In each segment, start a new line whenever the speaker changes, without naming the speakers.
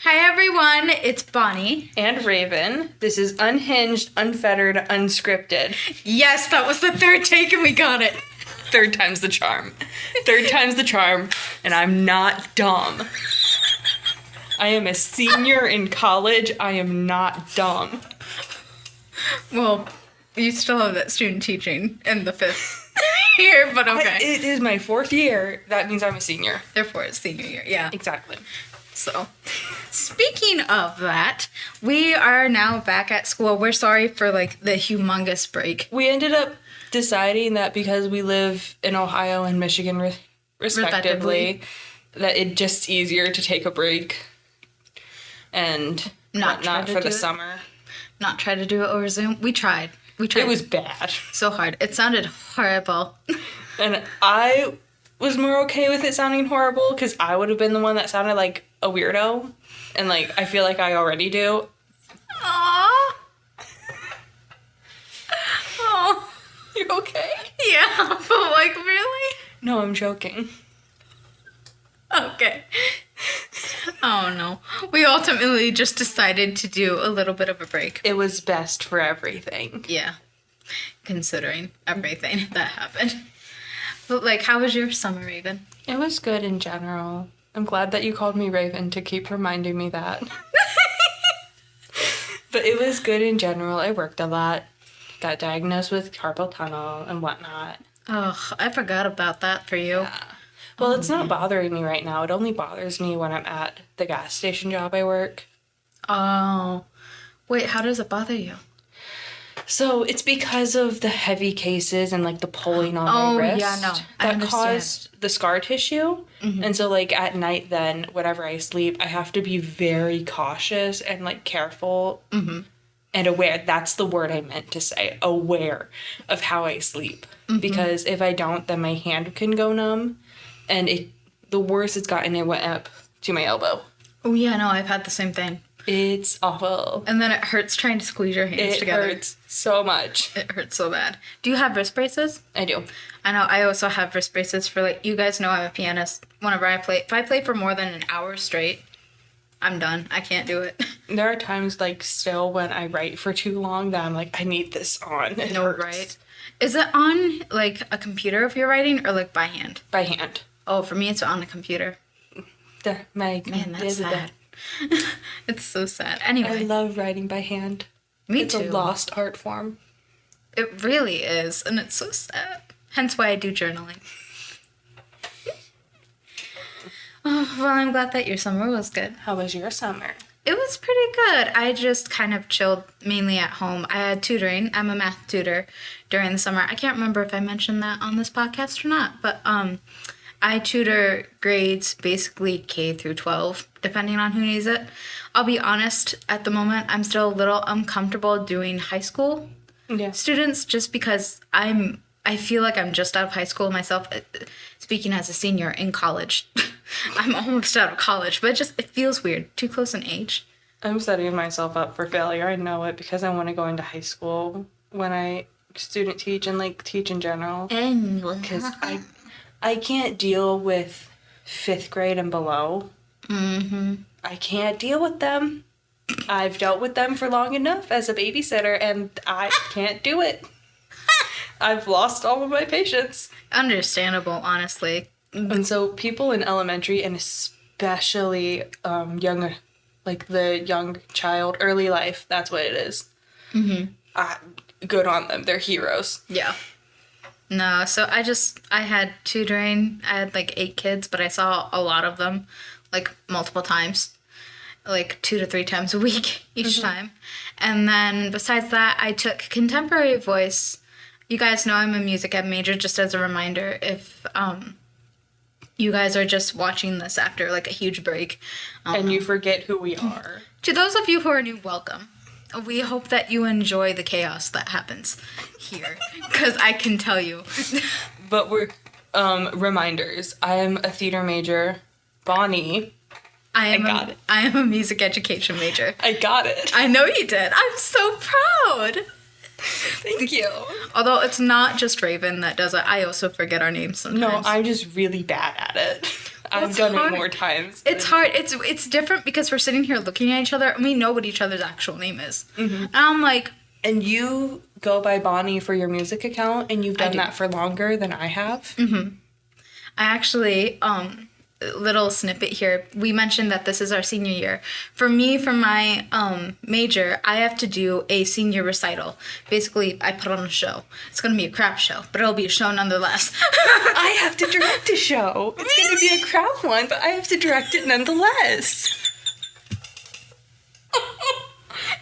Hi everyone, it's Bonnie.
And Raven. This is unhinged, unfettered, unscripted.
Yes, that was the third take and we got it.
Third time's the charm. Third time's the charm, and I'm not dumb. I am a senior in college. I am not dumb.
Well, you still have that student teaching in the fifth year, but okay.
It is my fourth year. That means I'm a senior.
Therefore, it's senior year, yeah.
Exactly.
So, speaking of that, we are now back at school. We're sorry for, the humongous break.
We ended up deciding that because we live in Ohio and Michigan, respectively, that it's just easier to take a break and not for the summer.
Not try to do it over Zoom. We tried.
It was bad.
So hard. It sounded horrible.
And I was more okay with it sounding horrible because I would have been the one that sounded like a weirdo. And, I feel like I already do.
Aww. Oh.
You okay?
Yeah, but, really?
No, I'm joking.
Okay. Oh, no. We ultimately just decided to do a little bit of a break.
It was best for everything.
Yeah. Considering everything that happened. But, how was your summer, Raven?
It was good in general. I'm glad that you called me Raven to keep reminding me that. But it was good in general. I worked a lot. Got diagnosed with carpal tunnel and whatnot.
Oh, I forgot about that for you.
Yeah. Well, it's not bothering me right now. It only bothers me when I'm at the gas station job I work.
Oh. Wait, how does it bother you?
So, it's because of the heavy cases and, the pulling on my wrist.
Yeah, no. I
that caused the scar tissue. Mm-hmm. And so, at night then, whenever I sleep, I have to be very cautious and, careful and aware. That's the word I meant to say. Aware of how I sleep. Mm-hmm. Because if I don't, then my hand can go numb. And the worse it's gotten, it went up to my elbow.
Oh, yeah, no, I've had the same thing.
It's awful.
And then it hurts trying to squeeze your hands together.
It hurts so much.
It hurts so bad. Do you have wrist braces?
I do.
I know. I also have wrist braces for, you guys know I'm a pianist. Whenever I play, if I play for more than an hour straight, I'm done. I can't do it.
There are times, still when I write for too long that I'm I need this on. It hurts.
Right. Is it on, a computer if you're writing or, by hand?
By hand.
Oh, for me, it's on the computer.
Man,
that's sad. It's so sad. Anyway.
I love writing by hand.
Me
it's
too.
It's a lost art form.
It really is, and it's so sad. Hence why I do journaling. Oh, well, I'm glad that your summer was good.
How was your summer?
It was pretty good. I just kind of chilled mainly at home. I had tutoring. I'm a math tutor during the summer. I can't remember if I mentioned that on this podcast or not, but I tutor grades basically K through 12, depending on who needs it. I'll be honest, at the moment, I'm still a little uncomfortable doing high school students just because I feel like I'm just out of high school myself. Speaking as a senior in college, I'm almost out of college, but it feels weird. Too close in age.
I'm setting myself up for failure. I know it because I want to go into high school when I student teach and teach in general. Because I can't deal with 5th grade and below. Mm-hmm. I can't deal with them. I've dealt with them for long enough as a babysitter, and I can't do it. I've lost all of my patience.
Understandable, honestly.
And so people in elementary, and especially younger, the young child, early life, that's what it is. Mm-hmm. Good on them. They're heroes.
Yeah. No, so I had tutoring. I had 8 kids, but I saw a lot of them, multiple times, 2 to 3 times a week each time. And then besides that, I took contemporary voice. You guys know I'm a music ed major, just as a reminder, if you guys are just watching this after a huge break.
And you forget who we are.
To those of you who are new, welcome. We hope that you enjoy the chaos that happens here, because I can tell you.
But we're, reminders. I am a theater major. Bonnie. I got it.
I am a music education major.
I got it.
I know you did. I'm so proud.
Thank you.
Although it's not just Raven that does it. I also forget our names sometimes.
No, I'm just really bad at it. I've done it more times.
It's hard. It's different because we're sitting here looking at each other and we know what each other's actual name is. Mm-hmm. And I'm like...
And you go by Bonnie for your music account, and you've done that for longer than I have?
Mm-hmm. I actually... little snippet here. We mentioned that this is our senior year. For me, for my major, I have to do a senior recital. Basically, I put on a show. It's going to be a crap show, but it'll be a show nonetheless.
I have to direct a show. It's going to be a crap one, but I have to direct it nonetheless.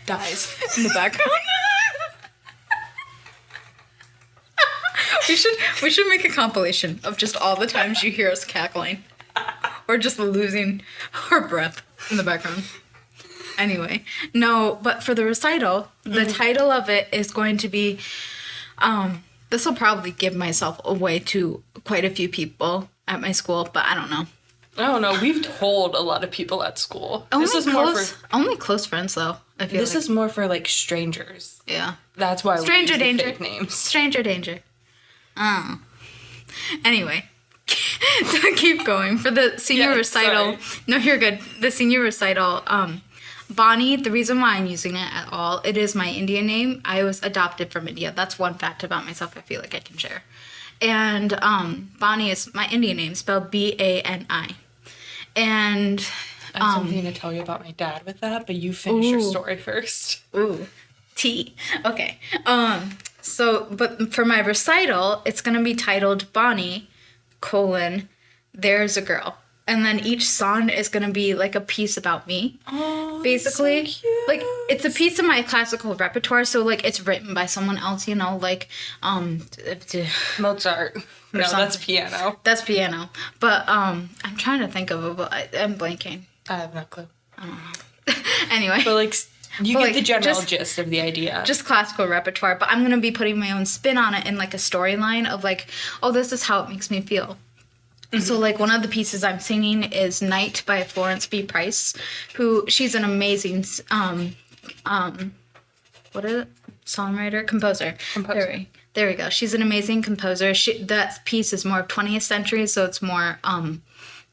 Dies in the background. We should make a compilation of just all the times you hear us cackling. Or just losing our breath in the background. Anyway, no, but for the recital, the title of it is going to be, this will probably give myself away to quite a few people at my school, but I don't know.
I don't know. We've told a lot of people at school.
Only close friends, though. I feel
this is more for, like, strangers.
Yeah.
That's why
Stranger
we use
danger.
the fake names.
Stranger danger. Oh. Anyway. To keep going, for the senior recital... Sorry. No, you're good. The senior recital, Bani, the reason why I'm using it at all, it is my Indian name. I was adopted from India. That's one fact about myself I feel like I can share. And Bani is my Indian name, spelled B-A-N-I. And...
I have something to tell you about my dad with that, but you finish your story first.
Ooh. Tea. Okay. But for my recital, it's going to be titled Bani... there's a girl, and then each song is gonna be like a piece about me. Oh, basically, so cute. Like it's a piece of my classical repertoire, so like it's written by someone else, you know, like
Mozart. No, that's piano.
That's piano. But I'm trying to think of it, but I'm blanking.
I have no clue.
I don't know. Anyway,
but like you get the general gist of the idea.
Just classical repertoire, but I'm going to be putting my own spin on it in, like, a storyline of, like, oh, this is how it makes me feel. Mm-hmm. So, like, one of the pieces I'm singing is Night by Florence B. Price, she's an amazing, what is it? Songwriter? Composer. There we go. She's an amazing composer. That piece is more of 20th century, so it's more,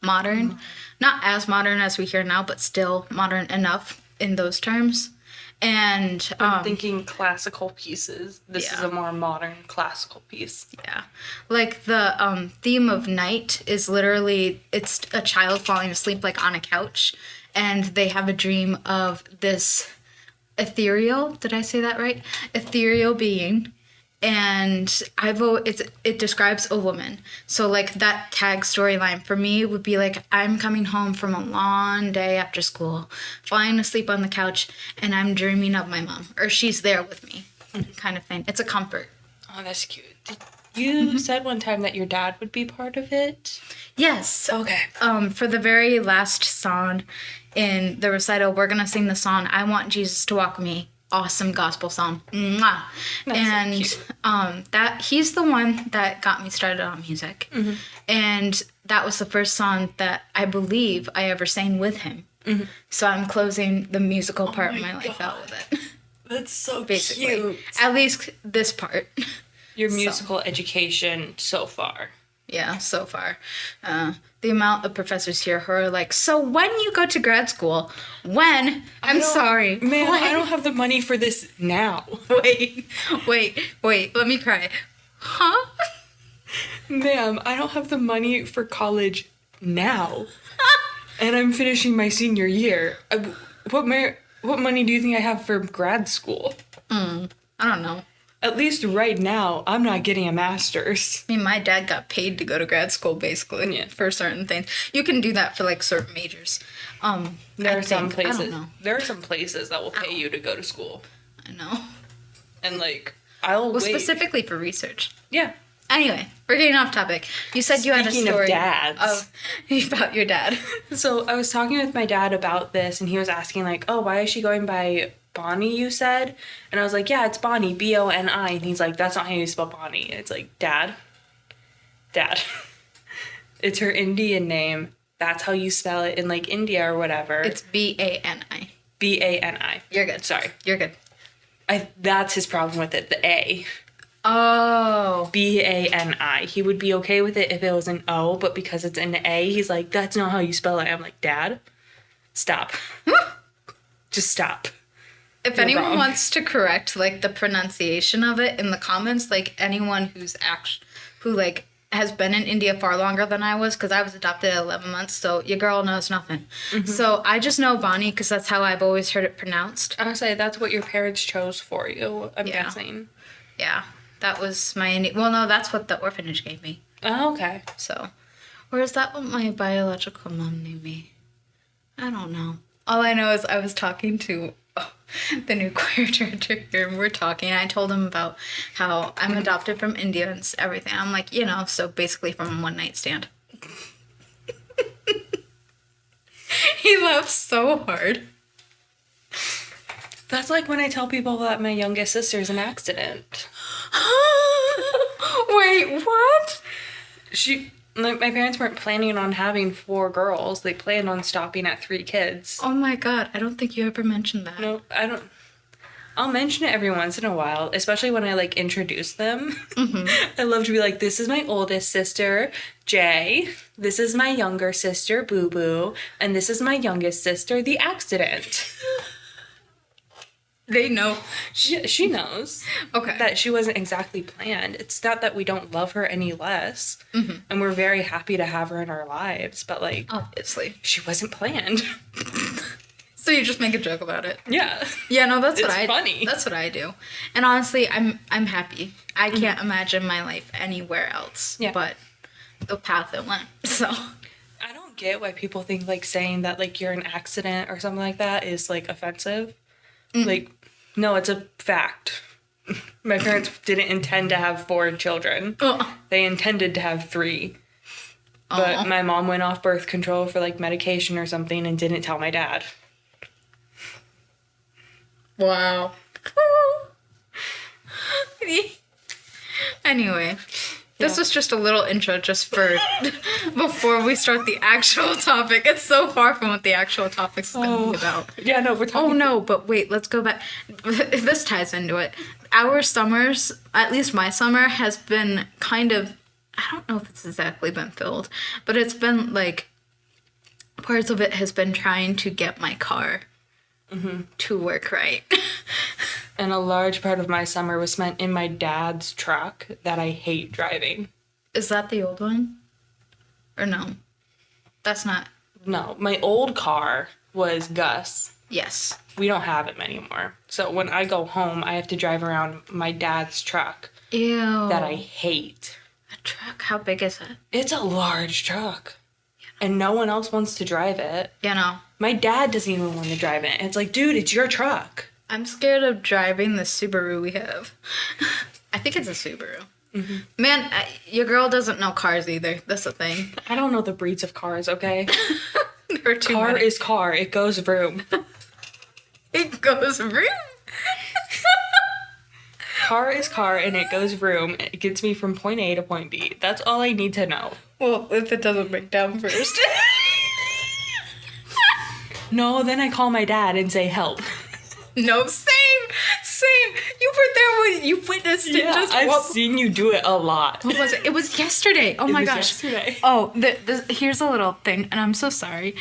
modern. Mm-hmm. Not as modern as we hear now, but still modern enough in those terms. And
I'm thinking classical pieces. This is a more modern classical piece.
Yeah. Like the theme of Night is literally, it's a child falling asleep like on a couch, and they have a dream of this ethereal, did I say that right? Ethereal being. And it describes a woman. So, like, that tag storyline for me would be, like, I'm coming home from a long day after school, falling asleep on the couch, and I'm dreaming of my mom. Or she's there with me, kind of thing. It's a comfort.
Oh, that's cute. You said one time that your dad would be part of it?
Yes.
Okay.
For the very last song in the recital, we're going to sing the song, I Want Jesus to Walk With Me. Awesome gospel song. Mwah. And so he's the one that got me started on music. Mm-hmm. And that was the first song that I believe I ever sang with him. Mm-hmm. So I'm closing the musical part of my life out with it.
That's so cute.
At least this part.
Your musical education so far.
Yeah, so far. The amount of professors here who are like, so when you go to grad school, when? I'm sorry.
Man, when? I don't have the money for this now.
Wait, let me cry. Huh?
Ma'am, I don't have the money for college now. And I'm finishing my senior year. What money do you think I have for grad school?
I don't know.
At least right now, I'm not getting a master's.
I mean, my dad got paid to go to grad school, basically, for certain things. You can do that for, like, certain majors.
There are some places that will pay you to go to school.
I know.
And, like, I'll wait.
Specifically for research.
Yeah.
Anyway, we're getting off topic. You said you had a story.
Speaking of dads.
About your dad.
So, I was talking with my dad about this, and he was asking, like, oh, why is she going by Bonnie, you said? And I was like, yeah, it's Bonnie, B-O-N-I. And he's like, that's not how you spell Bonnie. And it's like, Dad. It's her Indian name. That's how you spell it in, like, India or whatever.
It's B-A-N-I.
B-A-N-I.
You're good.
Sorry.
You're good.
That's his problem with it, the A.
Oh.
Bani. He would be okay with it if it was an O, but because it's an A, he's like, that's not how you spell it. I'm like, Dad, stop. Just stop.
If
You're
anyone
wrong.
wants to correct, like, the pronunciation of it in the comments, like, anyone who, like, has been in India far longer than I was, because I was adopted at 11 months, so your girl knows nothing. Mm-hmm. So I just know Bani because that's how I've always heard it pronounced.
I would say that's what your parents chose for you, I'm guessing.
Yeah, that was my Indian... Well, no, that's what the orphanage gave me.
Oh, okay.
So, or is that what my biological mom named me? I don't know. All I know is I was talking to the new choir director here, and we're talking, and I told him about how I'm adopted from India and everything. I'm like, so basically from a one-night stand. He laughed so hard.
That's like when I tell people that my youngest sister's an accident.
Wait, what?
My parents weren't planning on having 4 girls. They planned on stopping at 3 kids.
Oh my god, I don't think you ever mentioned that.
No, I don't. I'll mention it every once in a while, especially when I, like, introduce them. Mm-hmm. I love to be like, this is my oldest sister, Jay. This is my younger sister, Boo Boo. And this is my youngest sister, The Accident.
They know.
She knows.
Okay.
That she wasn't exactly planned. It's not that we don't love her any less. Mm-hmm. And we're very happy to have her in our lives. But, like...
Obviously.
She wasn't planned.
So you just make a joke about it.
Yeah.
Yeah, no, that's
funny.
That's what I do. And honestly, I'm happy. I can't imagine my life anywhere else.
Yeah.
But the path it went. So...
I don't get why people think, like, saying that, like, you're an accident or something like that is, like, offensive. Mm-hmm. Like, no, it's a fact. My parents didn't intend to have 4 children. Oh. They intended to have 3. But my mom went off birth control for, like, medication or something and didn't tell my dad.
Wow. Anyway, this was just a little intro just for before we start the actual topic. It's so far from what the actual topic's going to be about.
Yeah, no, we're talking...
Oh, no, but wait, let's go back. This ties into it. Our summers, at least my summer, has been kind of... I don't know if it's exactly been filled, but it's been, like... Parts of it has been trying to get my car to work right.
And a large part of my summer was spent in my dad's truck that I hate driving.
Is that the old one? Or no? That's not...
No, my old car was Gus.
Yes.
We don't have him anymore. So when I go home, I have to drive around my dad's truck.
Ew.
That I hate.
A truck? How big is it?
It's a large truck. And no one else wants to drive it.
You know.
My dad doesn't even want to drive it. It's like, dude, it's your truck.
I'm scared of driving the Subaru we have. I think it's a Subaru. Mm-hmm. Man, your girl doesn't know cars either. That's the thing.
I don't know the breeds of cars, okay?
There are too
car
many.
is car. It goes vroom.
It goes vroom.
Car is car and it goes vroom. It gets me from point A to point B. That's all I need to know.
Well, if it doesn't break down first.
No, then I call my dad and say help.
No, same. You were there when you witnessed it.
Yeah, I've seen you do it a lot.
What was it? It was yesterday. Oh my gosh.
Yesterday.
Oh, here's a little thing, and I'm so sorry.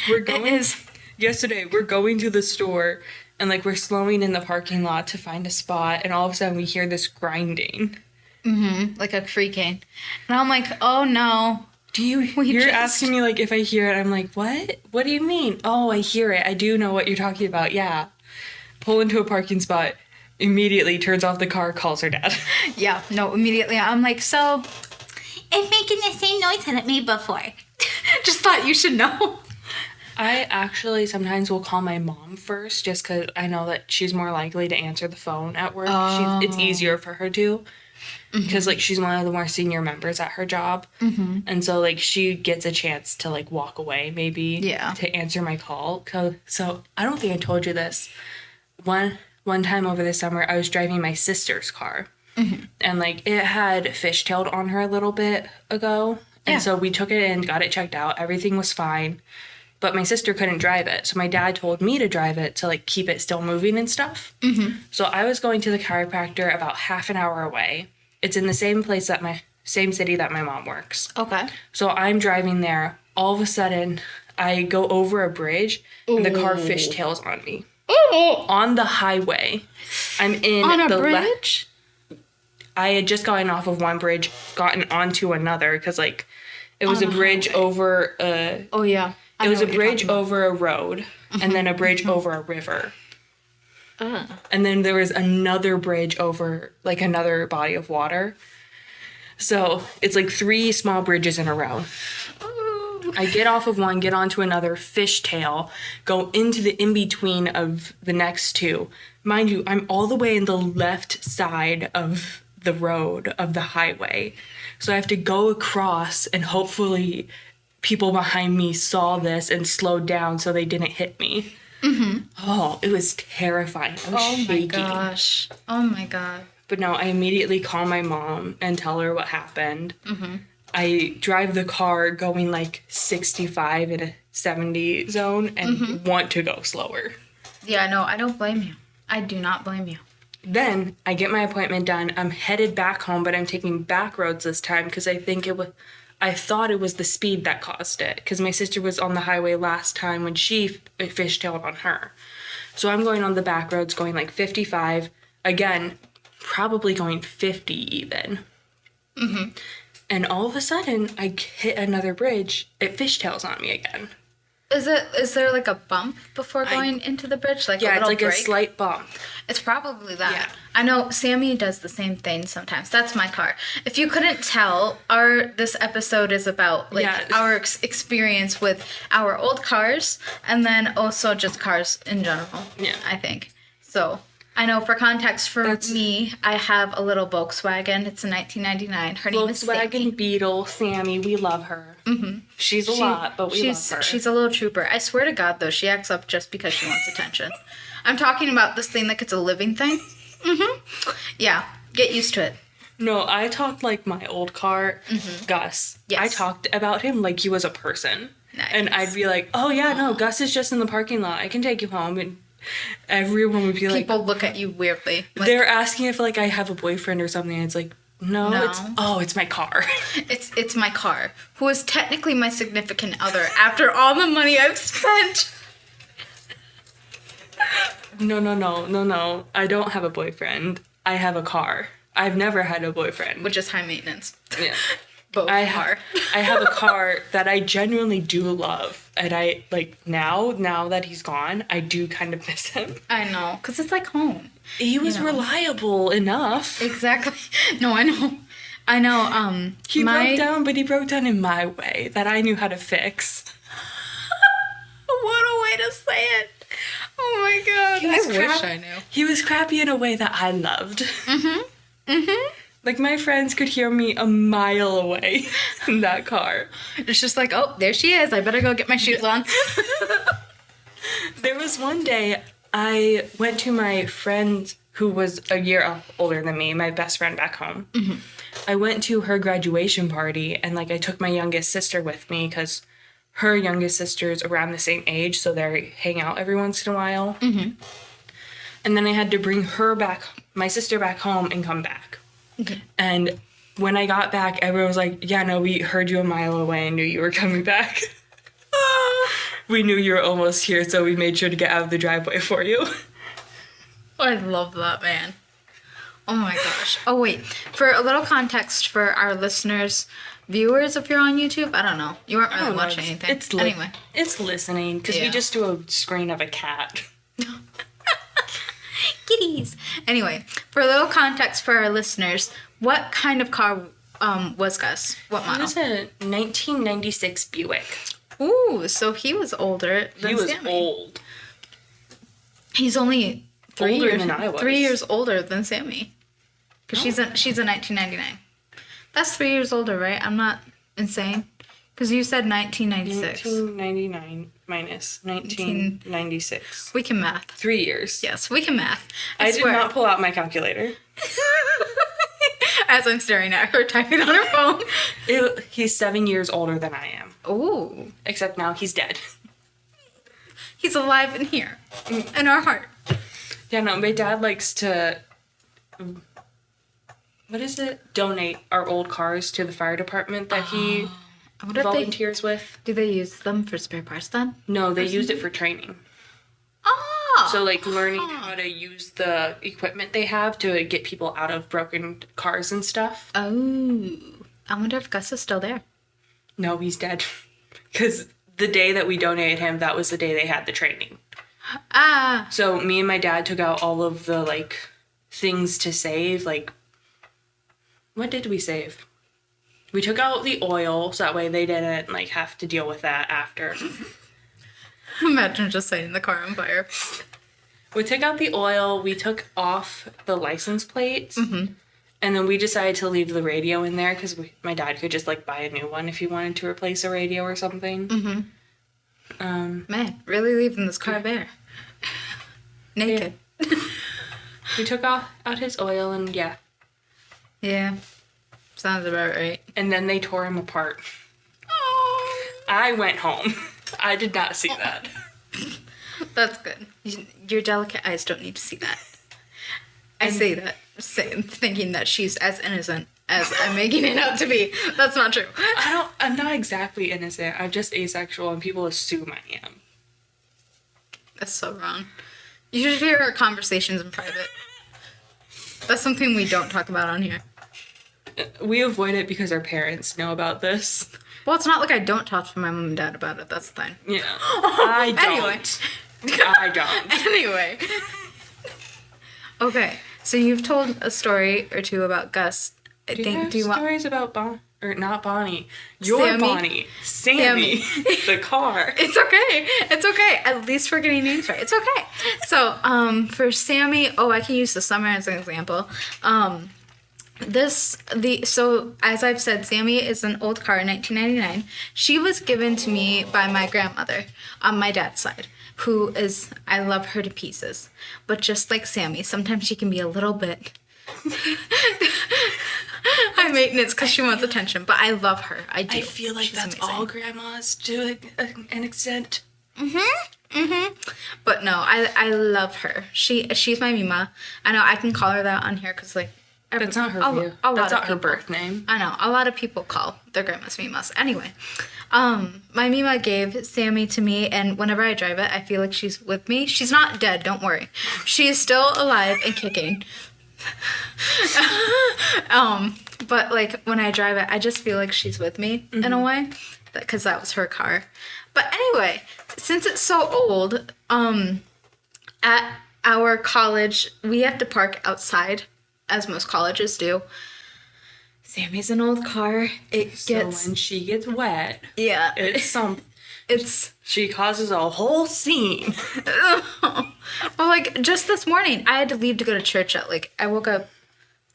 Yesterday, we're going to the store, and, like, we're slowing in the parking lot to find a spot, and all of a sudden we hear this grinding.
Mm-hmm. Like a creaking. And I'm like, oh no.
You're asking me, like, if I hear it. I'm like, what? What do you mean? Oh, I hear it. I do know what you're talking about. Yeah. Pull into a parking spot. Immediately turns off the car, calls her dad.
Yeah, no, immediately. I'm like, so, it's making the same noise that it made before. Just thought you should know.
I actually sometimes will call my mom first just because I know that she's more likely to answer the phone at work.
Oh.
It's easier for her to. Because, like, she's one of the more senior members at her job. Mm-hmm. And so, like, she gets a chance to, like, walk away, maybe.
Yeah.
To answer my call. So, I don't think I told you this. One time over the summer, I was driving my sister's car. Mm-hmm. And, like, it had fishtailed on her a little bit ago. And so we took it in, got it checked out. Everything was fine. But my sister couldn't drive it. So my dad told me to drive it to, like, keep it still moving and stuff. Mm-hmm. So I was going to the chiropractor about half an hour away. It's in the same place same city that my mom works.
Okay.
So I'm driving there. All of a sudden, I go over a bridge, and the car fishtails on me. On the highway. I'm in
on a
the
bridge?
I had just gotten off of one bridge, gotten onto another, because, like, it was
On
a
a
bridge
highway.
over a...
Oh, yeah.
It was a bridge over a road, and then a bridge over a river. And then there was another bridge over, like, another body of water. So it's like 3 small bridges in a row. I get off of one, get onto another, fishtail, go into the in-between of the next 2. Mind you, I'm all the way in the left side of the road, of the highway. So I have to go across, and hopefully people behind me saw this and slowed down so they didn't hit me. Oh, it was terrifying. I was shaking.
My gosh. Oh, my God.
But no, I immediately call my mom and tell her what happened. I drive the car going like 65 in a 70 zone and want to go slower.
Yeah, no, I don't blame you. I do not blame you.
Then I get my appointment done. I'm headed back home, but I'm taking back roads this time because I thought it was the speed that caused it, because my sister was on the highway last time when she fishtailed on her. So I'm going on the back roads going like 55, again, probably going 50 even. And all of a sudden, I hit another bridge. It fishtails on me again.
Is there like a bump before going into the bridge? Like
Yeah,
a
it's
little
like
break?
a slight bump.
It's probably that.
Yeah.
I know Sammy does the same thing sometimes. That's my car. If you couldn't tell, this episode is about our experience with our old cars, and then also just cars in general.
Yeah.
I think. So I know for context for me, I have a little Volkswagen. It's a 1999. Her name is Sammy.
Volkswagen Beetle, Sammy, we love her. She's a lot, but we love her.
She's a little trooper. I swear to God, though, she acts up just because she wants attention. I'm talking about this thing like it's a living thing. Yeah, get used to it.
No, I talked like my old car, Gus.
Yes.
I talked about him like he was a person.
Nice.
And I'd be like, oh yeah, no, Gus is just in the parking lot. I can take you home. And everyone would be like...
People look at you weirdly. Like,
they're asking if like I have a boyfriend or something. And it's like, no. It's my car.
It's my car, who is technically my significant other after all the money I've spent.
No. I don't have a boyfriend. I have a car. I've never had a boyfriend.
Which is high maintenance.
Yeah.
Both
I
are.
I have a car that I genuinely do love. And I, like, now that he's gone, I do kind of miss him.
I know, because it's like home.
He was reliable enough.
Exactly. No, I know.
He broke down, but he broke down in my way that I knew how to fix.
What a way to say it. Oh my God. I wish I knew.
He was crappy in a way that I loved. Like, my friends could hear me a mile away in that car.
It's just like, oh, there she is. I better go get my shoes on.
There was one day I went to my friend who was a year older than me, my best friend back home. I went to her graduation party, and, like, I took my youngest sister with me because her youngest sister's around the same age, so they hang out every once in a while. And then I had to bring my sister back home and come back. And when I got back, everyone was like, yeah, no, we heard you a mile away and knew you were coming back. We knew you were almost here, so we made sure to get out of the driveway for you.
I love that, man. Oh my gosh. Oh, wait. For a little context for our listeners, viewers, if you're on YouTube, I don't know. You weren't really watching anything. Anyway.
It's listening, because we just do a screen of a cat.
Kitties. Anyway, for a little context for our listeners, what kind of car was Gus? What model?
It was a 1996 Buick.
Ooh, so he was older than
He was
Sammy.
old.
He's only 3
Older
years
than I was.
3 years older than Sammy. Because she's a 1999. That's 3 years older, right? I'm not insane. Because you said 1996.
1999 minus 1996.
We can math.
3 years.
Yes, we can math.
I did not pull out my calculator.
As I'm staring at her typing on her phone.
He's 7 years older than I am.
Ooh.
Except now he's dead.
He's alive in here. In our heart.
Yeah, no, my dad likes to what is it? Donate our old cars to the fire department that he volunteers with.
Do they use them for spare parts then?
No, they used it for training.
Oh!
So, like, learning how to use the equipment they have to get people out of broken cars and stuff.
Oh. I wonder if Gus is still there.
No, he's dead. Because the day that we donated him, that was the day they had the training.
Ah.
So, me and my dad took out all of the, like, things to save. Like, what did we save? We took out the oil, so that way they didn't, like, have to deal with that after.
Imagine just setting the car on fire.
We took out the oil, we took off the license plates,
Mm-hmm.
and then we decided to leave the radio in there because my dad could just, like, buy a new one if he wanted to replace a radio or something.
Mm-hmm. Man, really leaving this car bare. Naked.
Yeah. We took out his oil and, yeah.
Yeah. Sounds about right.
And then they tore him apart.
Oh.
I went home. I did not see that.
That's good. Your delicate eyes don't need to see that. I say that thinking that she's as innocent as I'm making it out to be. That's not true.
I'm not exactly innocent. I'm just asexual and people assume I am.
That's so wrong. You should hear our conversations in private. That's something we don't talk about on here.
We avoid it because our parents know about this.
Well, it's not like I don't talk to my mom and dad about it. That's the thing.
Yeah. I don't.
Anyway.
I don't.
Anyway. Okay, so you've told a story or two about Gus.
Do you want stories about not Bonnie? Your
Sammy?
Bonnie. Sammy. The car.
It's okay. It's okay. At least we're getting names right. It's okay. So, for Sammy, I can use the summer as an example. So as I've said, Sammy is an old car, 1999. She was given to me by my grandmother on my dad's side, I love her to pieces. But just like Sammy, sometimes she can be a little bit high maintenance because she wants attention. But I love her. I do.
I feel like that's amazing. All grandmas to an extent.
But no, I love her. She's my Mima. I know I can call her that on here because like.
That's not her view. That's not her birth name.
I know. A lot of people call their grandmas Mimas. Anyway, my Mima gave Sammy to me, and whenever I drive it, I feel like she's with me. She's not dead, don't worry. She is still alive and kicking. But like when I drive it, I just feel like she's with me in a way, because that was her car. But anyway, since it's so old, at our college, we have to park outside, as most colleges do. Sammy's an old car.
So when she gets wet,
yeah,
she causes a whole scene.
Well, like just this morning, I had to leave to go to church I woke up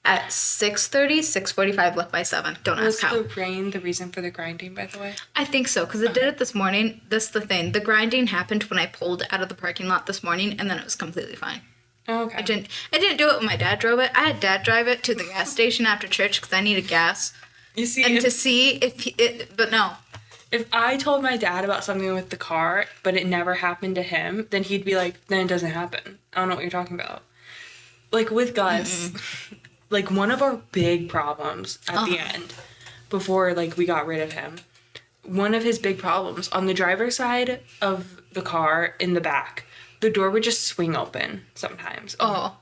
at 6:30, 6:45, left by 7. Don't ask how.
Was the rain the reason for the grinding, by the way?
I think so, because it did it this morning. That's the thing. The grinding happened when I pulled out of the parking lot this morning, and then it was completely fine.
Oh, okay.
I didn't do it when my dad drove it. I had Dad drive it to the gas station after church because I needed gas.
You see,
to see but no.
If I told my dad about something with the car, but it never happened to him, then he'd be like, then it doesn't happen. I don't know what you're talking about. Like with Gus, like one of our big problems at the end, before like we got rid of him, one of his big problems on the driver's side of the car in the back, the door would just swing open sometimes on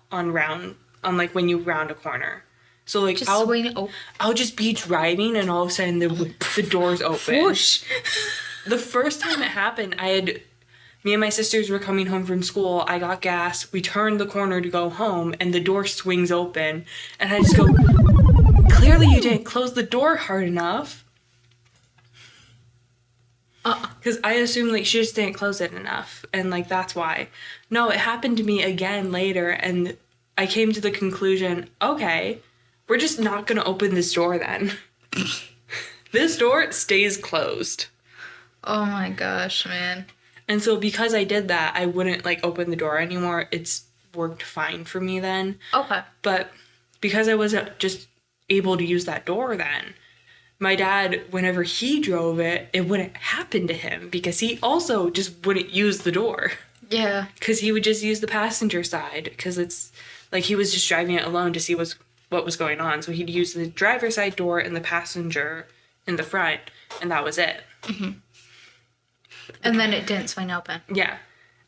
like when you round a corner. So like I'll just be driving and all of a sudden the door's open.
Whoosh.
The first time it happened, me and my sisters were coming home from school. I got gas. We turned the corner to go home and the door swings open. And I just go, clearly you didn't close the door hard enough. Because I assumed, like, she just didn't close it enough. And, like, that's why. No, it happened to me again later. And I came to the conclusion, okay, we're just not going to open this door then. This door stays closed.
Oh, my gosh, man.
And so because I did that, I wouldn't, like, open the door anymore. It's worked fine for me then.
Okay.
But because I wasn't just able to use that door then, my dad, whenever he drove it, it wouldn't happen to him because he also just wouldn't use the door. Yeah. Because he would just use the passenger side because it's like he was just driving it alone to see what what was going on. So he'd use the driver's side door and the passenger in the front, and that was it.
Mm-hmm. And then it didn't swing open.
Yeah.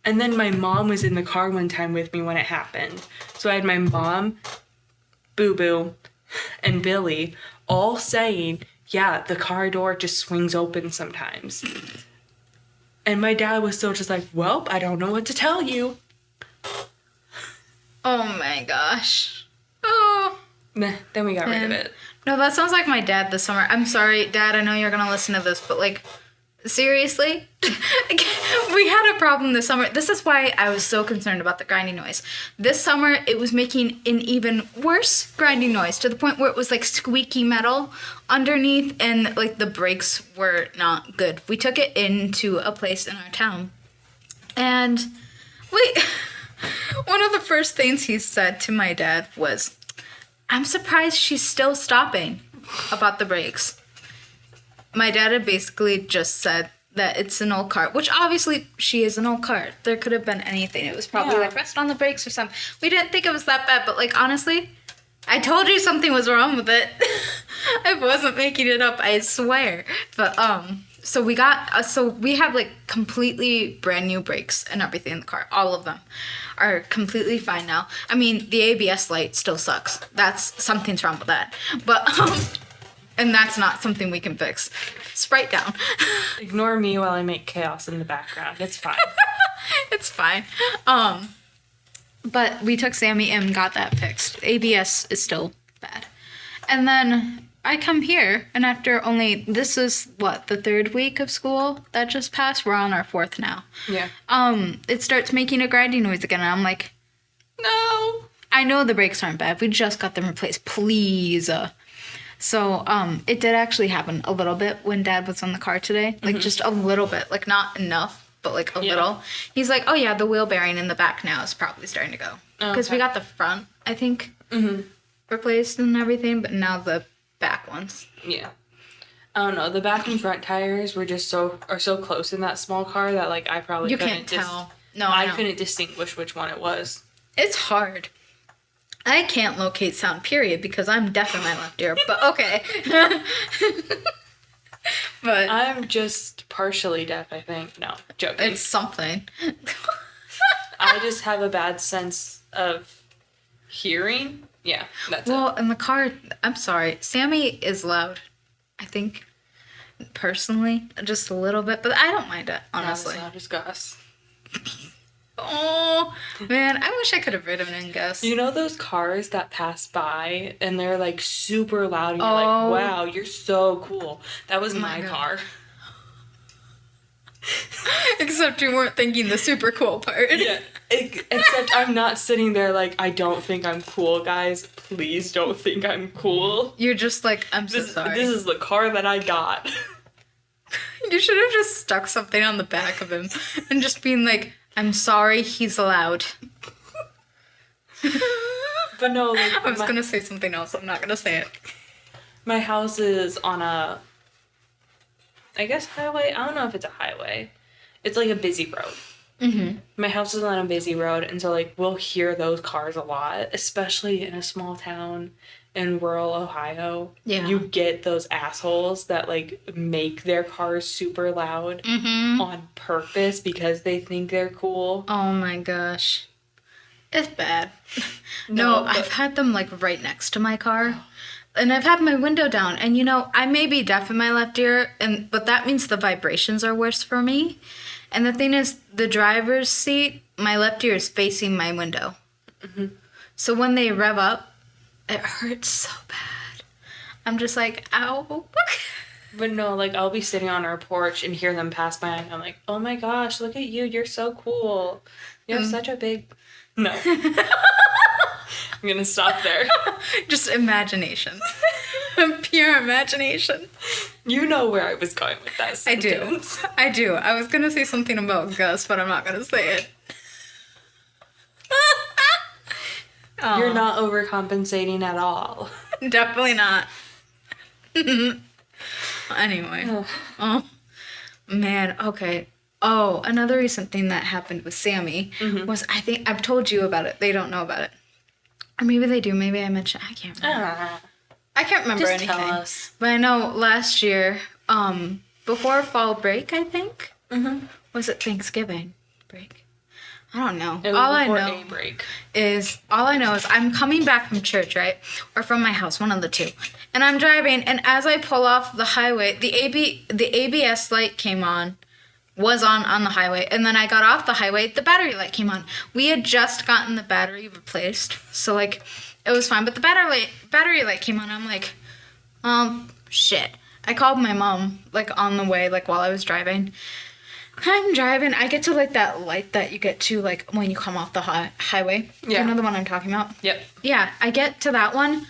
And then my mom was in the car one time with me when it happened. So I had my mom, Boo Boo, and Billy all saying, yeah, the car door just swings open sometimes. And my dad was still just like, well, I don't know what to tell you.
Oh my gosh. Oh.
Nah, then we got rid of it.
No, that sounds like my dad this summer. I'm sorry, Dad, I know you're going to listen to this, but like, seriously? We had a problem this summer. This is why I was so concerned about the grinding noise. This summer, it was making an even worse grinding noise to the point where it was like squeaky metal underneath, and like the brakes were not good. We took it into a place in our town, and one of the first things he said to my dad was, I'm surprised she's still stopping about the brakes. My dad had basically just said that it's an old car, which obviously she is an old car. There could have been anything. It was probably like rest on the brakes or something. We didn't think it was that bad, but like honestly, I told you something was wrong with it. I wasn't making it up, I swear. But so we have like completely brand new brakes and everything in the car. All of them are completely fine now. I mean, the ABS light still sucks. Something's wrong with that. But and that's not something we can fix. Sprite down.
Ignore me while I make chaos in the background. It's fine.
It's fine. But we took Sammy and got that fixed. ABS is still bad. And then I come here, and after this is the third week of school that just passed? We're on our fourth now. Yeah. It starts making a grinding noise again, and I'm like, no. I know the brakes aren't bad. We just got them replaced. Please. So, it did actually happen a little bit when Dad was on the car today. Like, just a little bit. Like, not enough, but, like, a little. He's like, oh, yeah, the wheel bearing in the back now is probably starting to go. Because we got the front, I think, replaced and everything, but now the back ones.
Yeah. I don't know. The back and front tires were just so close in that small car that, like, I probably couldn't tell. No, I couldn't distinguish which one it was.
It's hard. I can't locate sound, period, because I'm deaf in my left ear, but okay. But
I'm just partially deaf, I think. No, joking.
It's something.
I just have a bad sense of hearing. Yeah, that's it.
Well, in the car, I'm sorry, Sammy is loud, I think, personally, just a little bit, but I don't mind it, honestly.
Not as loud as Gus.
Oh, man, I wish I could have ridden in Gus.
You know those cars that pass by and they're like super loud and you're like, wow, you're so cool. That was my car.
Except you weren't thinking the super cool part.
Yeah, except I'm not sitting there like, I don't think I'm cool, guys. Please don't think I'm cool.
You're just like, I'm so sorry.
This is the car that I got.
You should have just stuck something on the back of him and just been like, I'm sorry, he's loud.
But no, like,
I was gonna say something else. I'm not gonna say it.
My house is on a, I guess, highway. I don't know if it's a highway. It's like a busy road. Mm-hmm. My house is on a busy road, and so like we'll hear those cars a lot, especially in a small town in rural Ohio. Yeah, you get those assholes that like make their cars super loud on purpose because they think they're cool.
Oh my gosh, it's bad. No, I've had them like right next to my car. And I've had my window down, and you know, I may be deaf in my left ear, but that means the vibrations are worse for me. And the thing is, the driver's seat, my left ear is facing my window. Mm-hmm. So when they rev up, it hurts so bad. I'm just like, ow.
But no, like, I'll be sitting on our porch and hear them pass by, and I'm like, oh my gosh, look at you, you're so cool. You have such a big... No. I'm gonna stop there.
Just imagination. Pure imagination.
You know where I was going with that sentence.
I do. I was gonna say something about Gus, but I'm not gonna say it.
You're not overcompensating at all.
Definitely not. Anyway. Oh, man. Okay. Oh, another recent thing that happened with Sammy was, I think, I've told you about it. They don't know about it. Or maybe they do. Maybe I mentioned. I can't remember. I can't remember
Just
anything.
tell us.
But I know last year, before fall break, I think.
Mm-hmm.
Was it Thanksgiving break? I don't know.
It was
all
before
I know
a break.
is I'm coming back from church, right? Or from my house, one of the two. And I'm driving, and as I pull off the highway, the ABS light was on the highway, and then I got off the highway, the battery light came on. We had just gotten the battery replaced, so like it was fine, but the battery light came on. I'm like, shit. I called my mom like on the way, like while I was driving. I'm driving. I get to like that light that you get to like when you come off the highway.
Yeah.
You know the one I'm talking about?
Yep.
Yeah, I get to that one.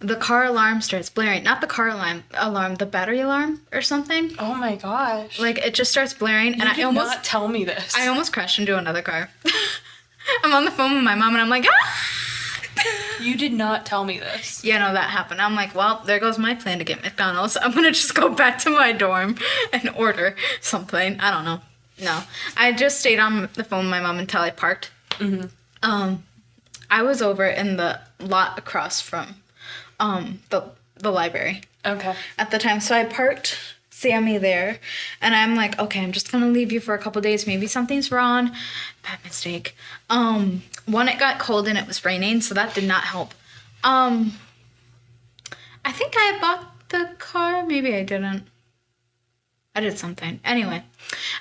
The car alarm starts blaring. Not the car alarm, the battery alarm or something.
Oh my gosh.
Like it just starts blaring, and
You did not tell me this.
I almost crashed into another car. I'm on the phone with my mom, and I'm like, ah!
You did not tell me this.
Yeah, no, that happened. I'm like, well, there goes my plan to get McDonald's. I'm gonna just go back to my dorm and order something. I don't know. No, I just stayed on the phone with my mom until I parked. Mm-hmm. I was over in the lot across from the library.
Okay.
At the time, so I parked Sammy there, and I'm like, okay, I'm just gonna leave you for a couple days. Maybe something's wrong. Bad mistake. One, it got cold and it was raining, so that did not help. I think I bought the car. Maybe I didn't. I did something. Anyway,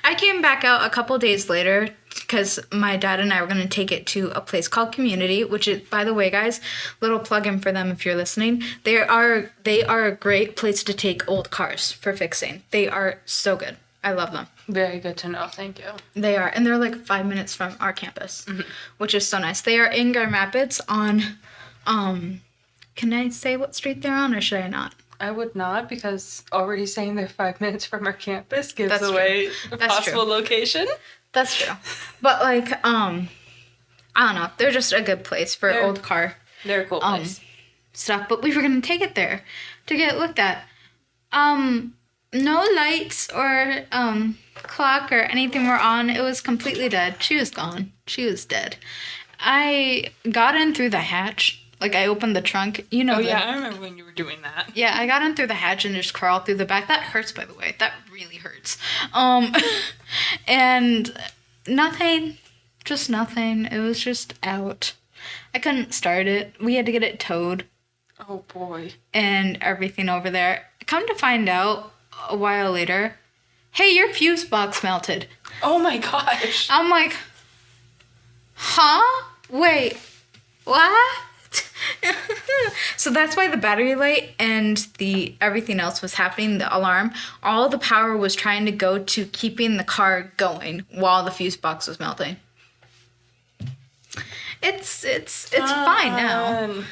I came back out a couple days later because my dad and I were going to take it to a place called Community, which is, by the way, guys, little plug-in for them if you're listening. They are a great place to take old cars for fixing. They are so good. I love them.
Very good to know. Thank you.
They are. And they're like 5 minutes from our campus, which is so nice. They are in Grand Rapids on, can I say what street they're on or should I not?
I would not, because already saying they're 5 minutes from our campus gives
That's
away
true.
a
That's
possible
true.
location.
That's true. But like, I don't know. They're just a good place for old car
They're a cool place.
stuff. But we were going to take it there to get it looked at. No lights or clock or anything were on. It was completely dead. She was gone. She was dead. I got in through the hatch. Like, I opened the trunk. You know.
Oh, yeah, I remember when you were doing that.
Yeah, I got in through the hatch and just crawled through the back. That hurts, by the way. That really hurts. And nothing. Just nothing. It was just out. I couldn't start it. We had to get it towed.
Oh, boy.
And everything over there. Come to find out a while later, hey, your fuse box melted.
Oh, my gosh.
I'm like, huh? Wait, what? So that's why the battery light and the everything else was happening, the alarm. All the power was trying to go to keeping the car going while the fuse box was melting. It's fine now.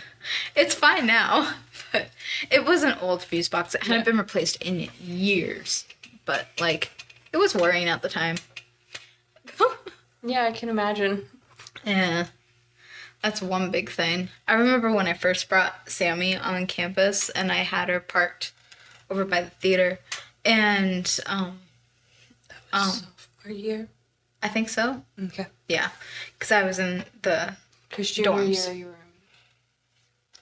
It's fine now. But it was an old fuse box. It hadn't been replaced in years. But like, it was worrying at the time.
Yeah, I can imagine.
Yeah. That's one big thing. I remember when I first brought Sammy on campus and I had her parked over by the theater. And,
Sophomore year?
I think so.
Okay.
Yeah. Because I was in the
Because junior
dorms.
year, you were in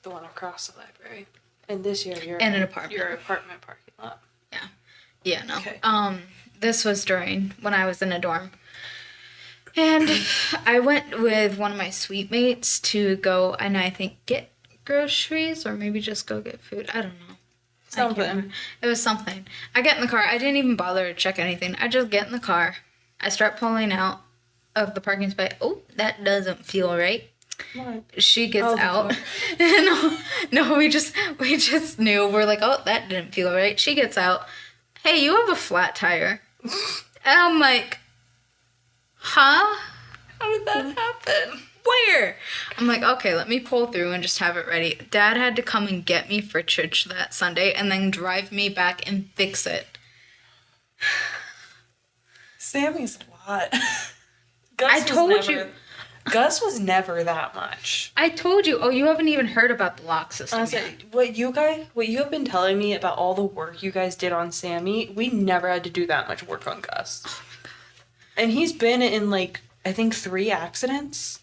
the one across the library. And this year, you're
In an
in
apartment.
your apartment parking lot.
Yeah. Yeah, no.
Okay.
This was when I was in a dorm. And I went with one of my suite mates to go and I think get groceries or maybe just go get food. I don't know.
Something.
It was something. I get in the car. I didn't even bother to check anything. I just get in the car. I start pulling out of the parking spot. Oh, that doesn't feel right.
What?
She gets
Oh,
out. No, we just knew. We're like, oh, that didn't feel right. She gets out. Hey, you have a flat tire. And I'm like, huh?
How did that happen?
Where? I'm like, okay, let me pull through and just have it ready. Dad had to come and get me for church that Sunday and then drive me back and fix it.
Sammy's a lot.
I told you.
Gus was never that much.
I told you. Oh, you haven't even heard about the lock system
Honestly,
yet.
what you have been telling me about all the work you guys did on Sammy, we never had to do that much work on Gus.
Oh my god.
And he's been in like, I think 3 accidents.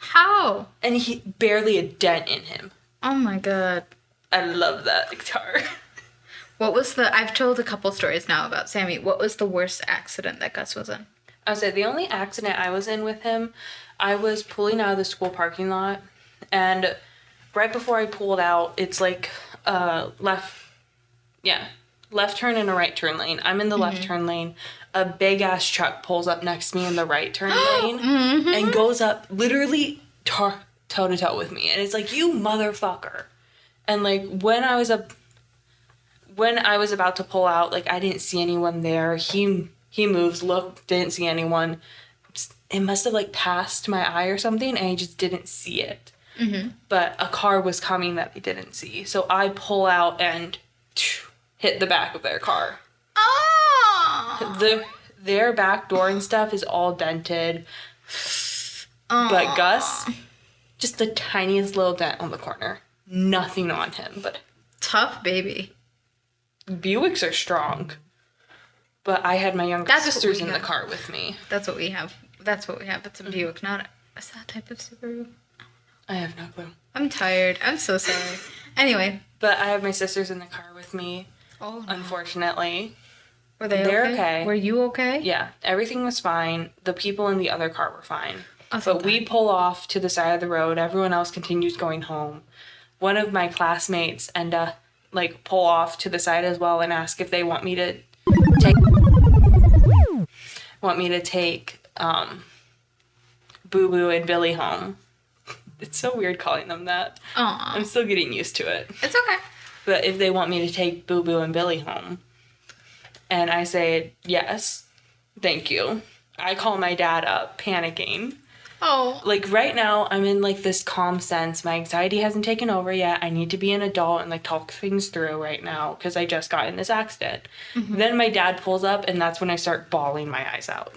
How?
And he barely a dent in him.
Oh my god.
I love that guitar.
What was I've told a couple stories now about Sammy. What was the worst accident that Gus was in?
I would say the only accident I was in with him, I was pulling out of the school parking lot, and right before I pulled out, it's like left turn and a right turn lane. I'm in the left turn lane. A big ass truck pulls up next to me in the right turn lane and goes up literally toe to toe with me, and it's like, you motherfucker. And like when I was about to pull out, like I didn't see anyone there. He moves, looked, didn't see anyone. It must have like passed my eye or something, and I just didn't see it. But a car was coming that I didn't see, so I pull out and hit the back of their car. Oh! Their back door and stuff is all dented. But Gus, just the tiniest little dent on the corner. Nothing on him, but...
Tough baby.
Buicks are strong. But I had my younger sisters in the car with me.
That's what we have. It's a Buick, not... Is that type of Subaru?
I have no clue.
I'm tired. I'm so sorry. Anyway.
But I have my sisters in the car with me.
Oh, no.
Unfortunately.
Were they're okay? Were you okay?
Yeah. Everything was fine. The people in the other car were fine.
Awesome.
But we pull off to the side of the road. Everyone else continues going home. One of my classmates pull off to the side as well and ask if they want me to take Boo Boo and Billy home. It's so weird calling them that.
Aww.
I'm still getting used to it.
It's okay.
But if they want me to take Boo Boo and Billy home, and I say yes, thank you. I call my dad up, panicking.
Oh.
Like, right now, I'm in, like, this calm sense. My anxiety hasn't taken over yet. I need to be an adult and, like, talk things through right now because I just got in this accident. Then my dad pulls up, and that's when I start bawling my eyes out.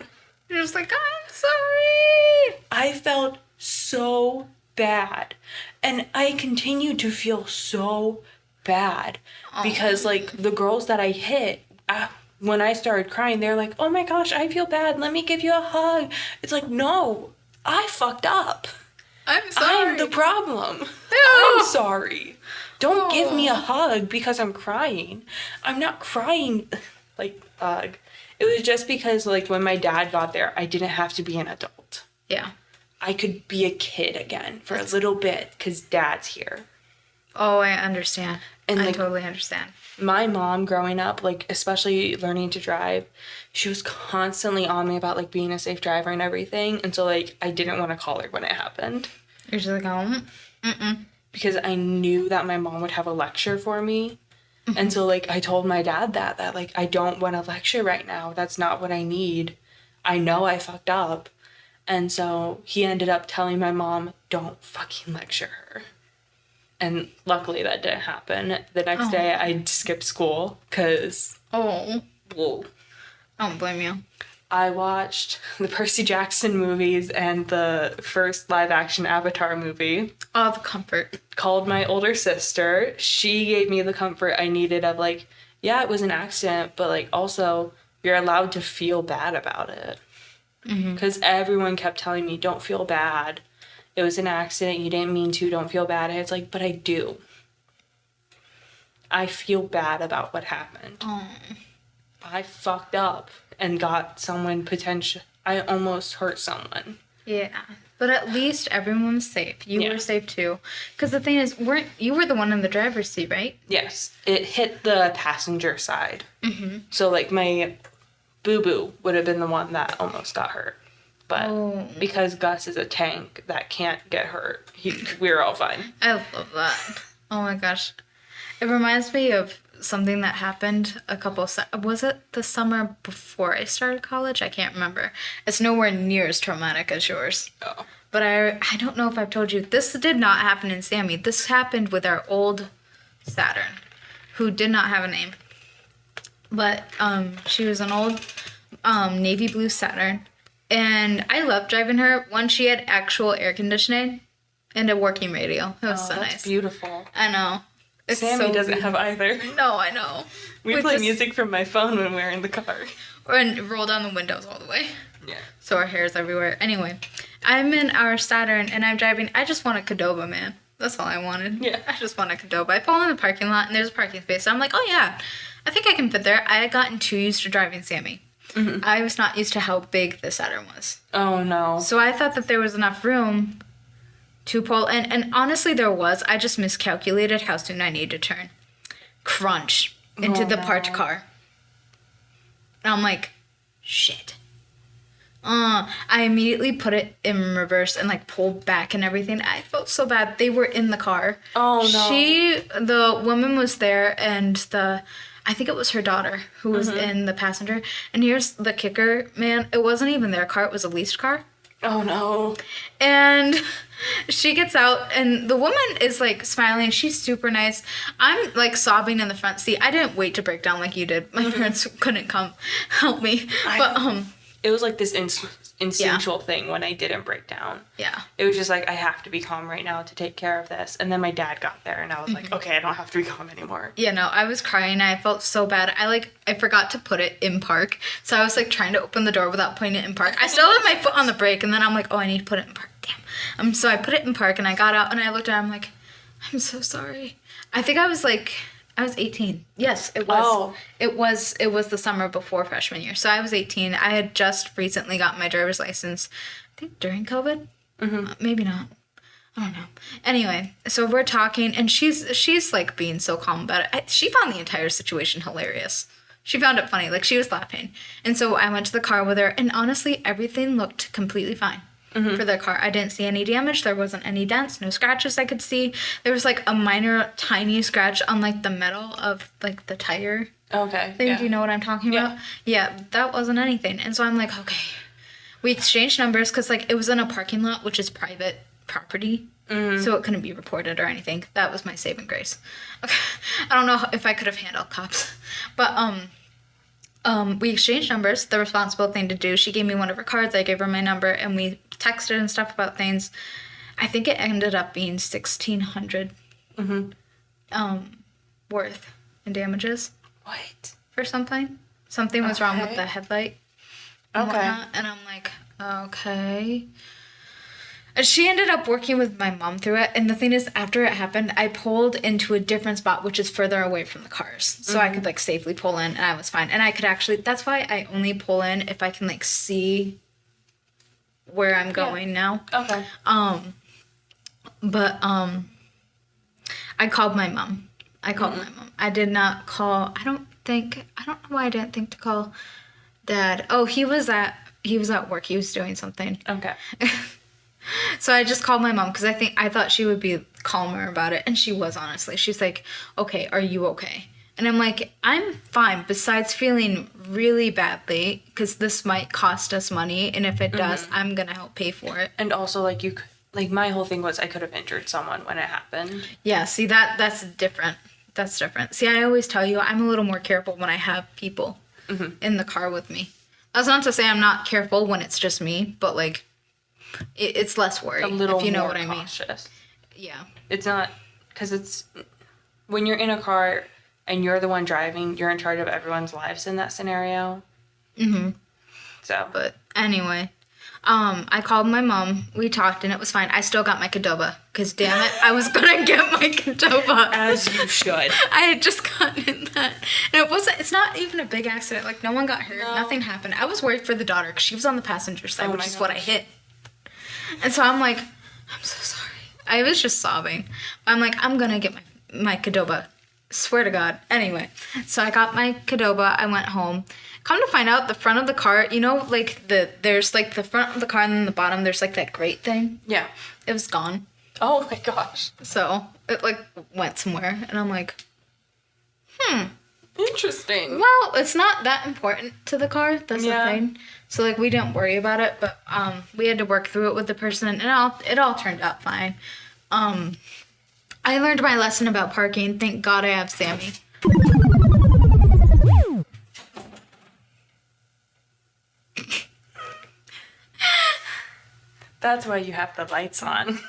You're just like, I'm sorry.
I felt so bad. And I continue to feel so bad because, like, the girls that I hit... when I started crying, they're like, oh my gosh, I feel bad. Let me give you a hug. It's like, no, I fucked up.
I'm sorry.
I'm the problem.
Ew.
I'm sorry. Don't give me a hug because I'm crying. I'm not crying like, ugh. It was just because, like, when my dad got there, I didn't have to be an adult.
Yeah.
I could be a kid again for a little bit because Dad's here.
Oh, I understand.
And
I totally understand.
My mom growing up, like, especially learning to drive, she was constantly on me about, like, being a safe driver and everything. And so, like, I didn't want to call her when it happened.
You're just like, oh,
because I knew that my mom would have a lecture for me. And so, like, I told my dad that, like, I don't want a lecture right now. That's not what I need. I know I fucked up. And so he ended up telling my mom, don't fucking lecture her. And luckily that didn't happen. The next day I skipped school because...
Oh.
Whoa.
I don't blame you.
I watched the Percy Jackson movies and the first live-action Avatar movie.
Oh, the comfort.
Called my older sister. She gave me the comfort I needed of, like, yeah, it was an accident, but, like, also you're allowed to feel bad about it. Because everyone kept telling me, don't feel bad. It was an accident. You didn't mean to. Don't feel bad. And it's like, but I do. I feel bad about what happened.
Oh.
I fucked up and got someone I almost hurt someone.
Yeah. But at least everyone was safe. You were safe too. Because the thing is, you were the one in the driver's seat, right?
Yes. It hit the passenger side. So, like, my boo-boo would have been the one that almost got hurt. But because Gus is a tank that can't get hurt, we're all fine.
I love that. Oh my gosh. It reminds me of something that happened was it the summer before I started college? I can't remember. It's nowhere near as traumatic as yours.
Oh.
But I don't know if I've told you, this did not happen in Sammy. This happened with our old Saturn, who did not have a name. But she was an old navy blue Saturn. And I loved driving her. One, she had actual air conditioning and a working radio. It was so nice.
That's beautiful.
I know. It's
Sammy doesn't have either.
No, I know.
We play music from my phone when we're in the car.
And roll down the windows all the way.
Yeah.
So our hair is everywhere. Anyway, I'm in our Saturn and I'm driving. I just want a Qdoba, man. That's all I wanted.
Yeah.
I just want a Qdoba. I pull in the parking lot and there's a parking space. So I'm like, oh yeah, I think I can fit there. I had gotten too used to driving Sammy. Mm-hmm. I was not used to how big the Saturn was.
Oh, no.
So I thought that there was enough room to pull in. And honestly, there was. I just miscalculated how soon I needed to turn. Crunch into the parked car. And I'm like, shit. I immediately put it in reverse and like pulled back and everything. I felt so bad. They were in the car.
Oh, no.
The woman was there and I think it was her daughter who was in the passenger. And here's the kicker, man. It wasn't even their car. It was a leased car.
Oh, no.
And she gets out, and the woman is, like, smiling. She's super nice. I'm, like, sobbing in the front seat. I didn't wait to break down like you did. My parents couldn't come help me.
It was, like, this instinctual thing when I didn't break down.
Yeah.
It was just, like, I have to be calm right now to take care of this. And then my dad got there, and I was like, okay, I don't have to be calm anymore.
Yeah, no, I was crying. I felt so bad. I forgot to put it in park. So I was, like, trying to open the door without putting it in park. I still had my foot on the brake, and then I'm like, oh, I need to put it in park. Damn. So I put it in park, and I got out, and I looked at it, I'm like, I'm so sorry. I think I was 18. Yes, it was.
Oh.
It was the summer before freshman year. So I was 18. I had just recently gotten my driver's license, I think during COVID. Maybe not. I don't know. Anyway, so we're talking, and she's like being so calm about it. She found the entire situation hilarious. She found it funny. Like, she was laughing. And so I went to the car with her, and honestly, everything looked completely fine. For their car. I didn't see any damage. There wasn't any dents, no scratches I could see. There was like a minor, tiny scratch on like the metal of like the tire
thing.
Yeah. Do you know what I'm talking about? Yeah, that wasn't anything. And so I'm like, okay. We exchanged numbers because like it was in a parking lot, which is private property. So it couldn't be reported or anything. That was my saving grace. Okay. I don't know if I could have handled cops. But we exchanged numbers, the responsible thing to do. She gave me one of her cards, I gave her my number, and we texted and stuff about things. I think it ended up being $1,600 worth in damages.
What?
For something. Something was wrong with the headlight. And whatnot, and I'm like, okay. And she ended up working with my mom through it. And the thing is, after it happened, I pulled into a different spot, which is further away from the cars. So I could, like, safely pull in, and I was fine. And I could actually, that's why I only pull in if I can, like, see where I'm going now.
Okay.
I called my mom. I did not call, I don't know why I didn't think to call Dad. Oh, he was at work. He was doing something.
Okay.
So I just called my mom because I thought she would be calmer about it. And she was, honestly. She's like, okay, are you okay? And I'm like, I'm fine, besides feeling really badly because this might cost us money. And if it does, I'm going to help pay for it.
And also, like, my whole thing was I could have injured someone when it happened.
Yeah, see, that's different. That's different. See, I always tell you, I'm a little more careful when I have people in the car with me. That's not to say I'm not careful when it's just me, but, like, it's less worry,
a little
if you know
more
what I mean.
Cautious.
Yeah.
It's not, because it's, when you're in a car and you're the one driving, you're in charge of everyone's lives in that scenario. So.
But anyway, I called my mom. We talked, and it was fine. I still got my Qdoba, because damn it, I was going to get my Qdoba.
As you should.
I had just gotten that. And it's not even a big accident. Like, no one got hurt. No. Nothing happened. I was worried for the daughter, because she was on the passenger side, which is what I hit. And so I'm like, I'm so sorry. I was just sobbing. I'm like, I'm going to get my Qdoba. Swear to God. Anyway, so I got my Qdoba. I went home. Come to find out, the front of the car, you know, like, there's, like, the front of the car and then the bottom, there's, like, that grate thing.
Yeah.
It was gone.
Oh, my gosh.
So, it, like, went somewhere. And I'm like,
Interesting.
Well, it's not that important to the car. That's the thing. So, like, we didn't worry about it, but we had to work through it with the person, and it all turned out fine. I learned my lesson about parking. Thank God I have Sammy.
That's why you have the lights on.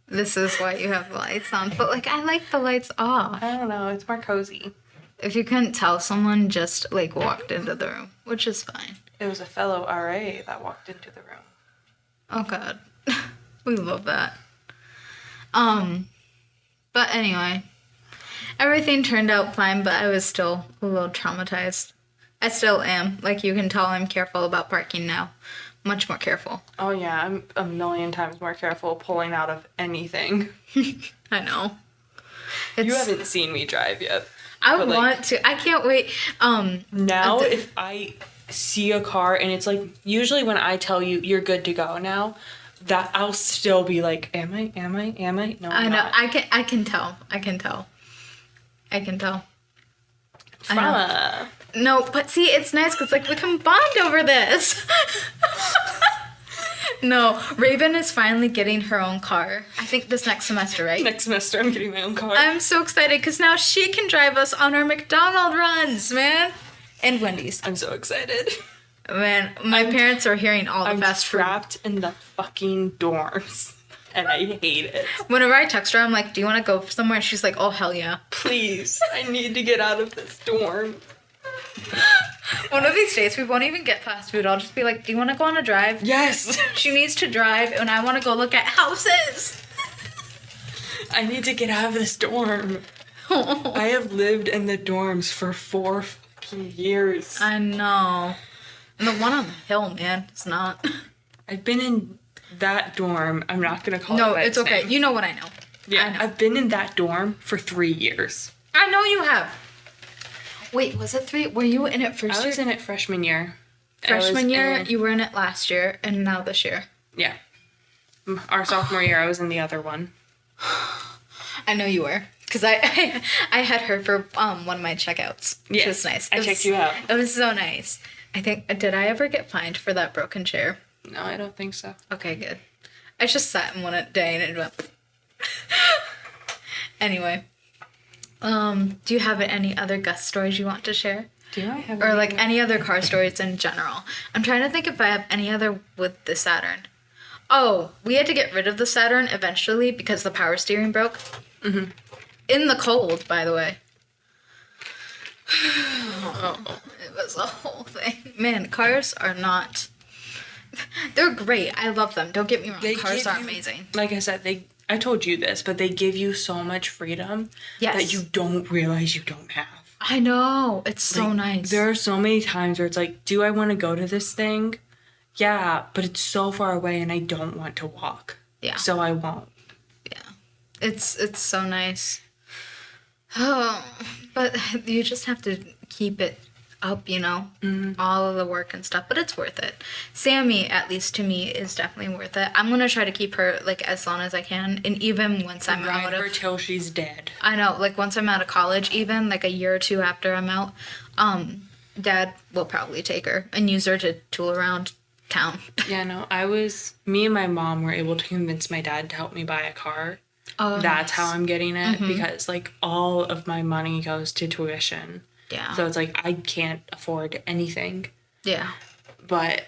This is why you have the lights on. But, like, I like the lights off.
I don't know. It's more cozy.
If you couldn't tell, someone just, like, walked into the room, which is fine.
It was a fellow RA that walked into the room.
Oh, God. We love that. But anyway, everything turned out fine, but I was still a little traumatized. I still am. Like, you can tell I'm careful about parking now. Much more careful.
Oh, yeah. I'm a million times more careful pulling out of anything.
I know.
You haven't seen me drive yet.
I want to. I can't wait.
Now, if I see a car and it's like, usually when I tell you you're good to go now, that I'll still be like, am I? No, I'm not.
I can tell. No, but see, it's nice because, like, we can bond over this. No, Raven is finally getting her own car. I think this next semester, right?
Next semester, I'm getting my own car.
I'm so excited because now she can drive us on our McDonald's runs, man. And Wendy's.
I'm so excited.
Man, my parents are hearing all the fast food.
I'm trapped in the fucking dorms, and I hate it.
Whenever I text her, I'm like, do you want to go somewhere? And she's like, oh, hell yeah.
Please, I need to get out of this dorm.
One of these days, we won't even get fast food. I'll just be like, do you want to go on a drive?
Yes.
She needs to drive, and I want to go look at houses.
I need to get out of this dorm. I have lived in the dorms for 4 fucking years.
I know. And the one on the hill, man, it's not.
I've been in that dorm. I'm not going to call it
No,
by
it's
its
okay.
name.
You know what I know.
Yeah,
I know.
I've been in that dorm for 3 years.
I know you have. Wait, was it 3? Were you in it first year?
I was in it freshman year.
Freshman year, you were in it last year, and now this year.
Yeah. Our sophomore year, I was in the other one.
I know you were. Because I had her for one of my checkouts, which was nice.
I checked you out.
It was so nice. I think, did I ever get fined for that broken chair?
No, I don't think so.
Okay, good. I just sat in one day and it went. Anyway, do you have any other Gus stories you want to share?
Do I have
Or like any other car stories in general? I'm trying to think if I have any other with the Saturn. Oh, we had to get rid of the Saturn eventually because the power steering broke.
Mm-hmm.
In the cold, by the way. It was a whole thing. Man, cars are not... They're great. I love them. Don't get me wrong. Cars are amazing.
Like I said, I told you this, but they give you so much freedom that you don't realize you don't have.
I know. It's so nice.
There are so many times where it's like, do I want to go to this thing? Yeah, but it's so far away and I don't want to walk.
Yeah.
So I won't.
Yeah. It's so nice. Oh, but you just have to keep it up, you know, all of the work and stuff, but it's worth it. Sammy, at least to me, is definitely worth it. I'm gonna try to keep her like as long as I can, and even once I'm out of
her till she's dead.
I know, like once I'm out of college, even like a year or two after I'm out, Dad will probably take her and use her to tool around town.
Yeah, no, me and my mom were able to convince my dad to help me buy a car.
Oh,
that's how I'm getting it, because like all of my money goes to tuition.
Yeah.
So it's like I can't afford anything.
Yeah.
But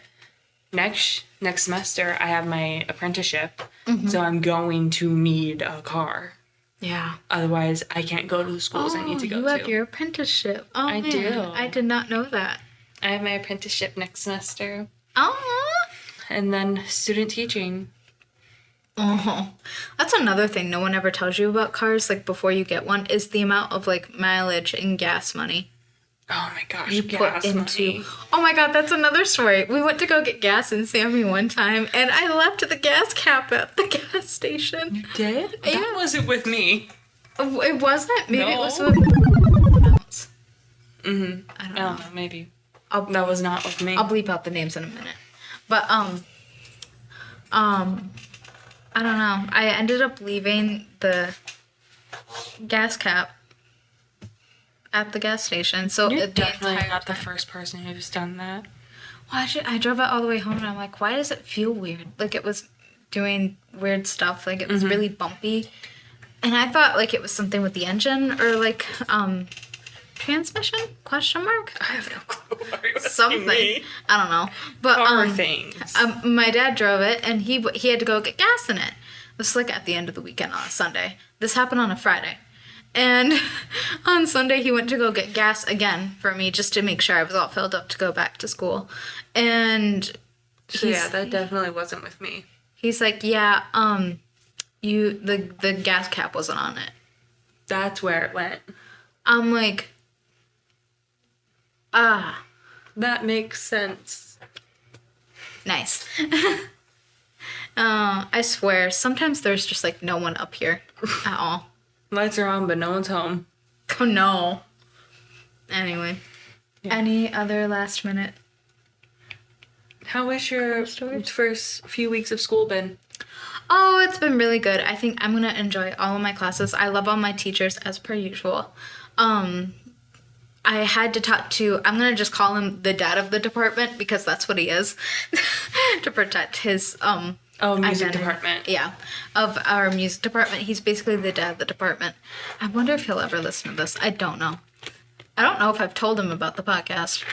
next semester I have my apprenticeship, so I'm going to need a car.
Yeah.
Otherwise, I can't go to the schools I need to go to.
You have your apprenticeship. Oh,
I
man.
do.
I did not know that.
I have my apprenticeship next semester.
Oh.
And then student teaching.
Oh, that's another thing no one ever tells you about cars, like, before you get one, is the amount of, like, mileage and gas money.
Oh, my gosh,
you
gas
put into...
money.
Oh, my God, that's another story. We went to go get gas in Sammy one time, and I left the gas cap at the gas station.
You did?
Yeah.
That wasn't with me.
It wasn't? Maybe it was with...
Mm-hmm.
I don't know,
maybe. That was not with me.
I'll bleep out the names in a minute. But, I don't know. I ended up leaving the gas cap at the gas station. So
You're
the
definitely
entire
not the
time.
first person who's done that.
I drove it all the way home and I'm like, why does it feel weird? Like it was doing weird stuff. Like it was really bumpy. And I thought like it was something with the engine or like transmission? Question mark?
I have no clue. Are you asking
Something.
me?
I don't know. But
Car things.
my dad drove it and he had to go get gas in it. It was like at the end of the weekend on a Sunday. This happened on a Friday. And on Sunday, he went to go get gas again for me just to make sure I was all filled up to go back to school. And
So yeah, that definitely wasn't with me.
He's like, yeah, the gas cap wasn't on it.
That's where it went.
I'm like,
That makes sense.
Nice. I swear, sometimes there's just like no one up here at all.
Lights are on, but no one's home.
Oh no. Anyway,
Yeah.
Any other last minute?
How has your first few weeks of school been?
Oh, it's been really good. I think I'm gonna enjoy all of my classes. I love all my teachers as per usual. I had to talk to, I'm gonna just call him the dad of the department because that's what he is, to protect his
music
identity.
department.
Yeah, of our music department. He's basically the dad of the department. I wonder if he'll ever listen to this. I don't know. I don't know if I've told him about the podcast.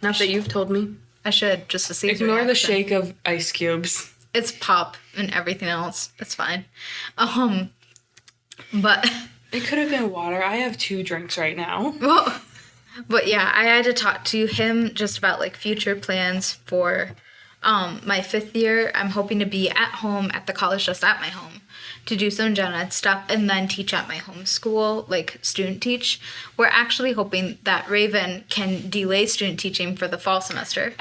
Not that you've told me.
I should, just to see his
Ignore the
reaction.
shake of ice cubes.
It's pop and everything else. It's fine. But
It could have been water. I have 2 drinks right now.
well, but yeah, I had to talk to him just about like future plans for my 5th year. I'm hoping to be at home at the college just at my home to do some gen ed stuff and then teach at my home school, like student teach. We're actually hoping that Raven can delay student teaching for the fall semester.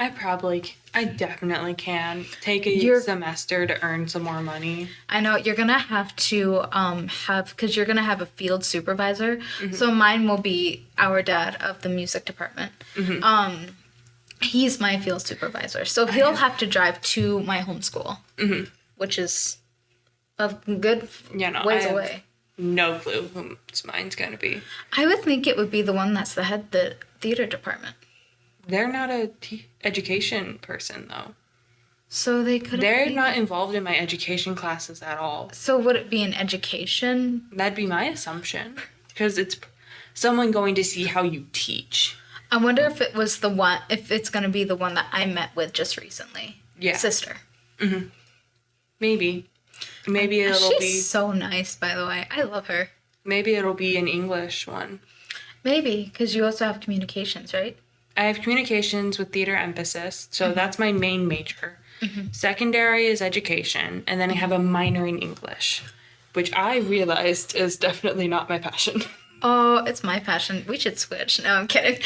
I definitely can take a semester to earn some more money.
I know you're gonna have to because you're gonna have a field supervisor. So mine will be our dad of the music department. He's my field supervisor, so he'll have to drive to my home school, which is a good ways away.
No clue who mine's gonna be.
I would think it would be the one that's the head of the theater department.
They're not a education person, though.
So they could.
They're not involved in my education classes at all.
So would it be an education?
That'd be my assumption. Because it's someone going to see how you teach.
I wonder if it was the one, if it's going to be the one that I met with just recently.
Yeah.
Sister.
Maybe. Maybe it'll be...
She's so nice, by the way. I love her.
Maybe it'll be an English one.
Maybe, because you also have communications, right?
I have communications with theater emphasis, so that's my main major. Secondary is education, and then I have a minor in English, which I realized is definitely not my passion.
Oh, it's my passion. We should switch. No, I'm kidding.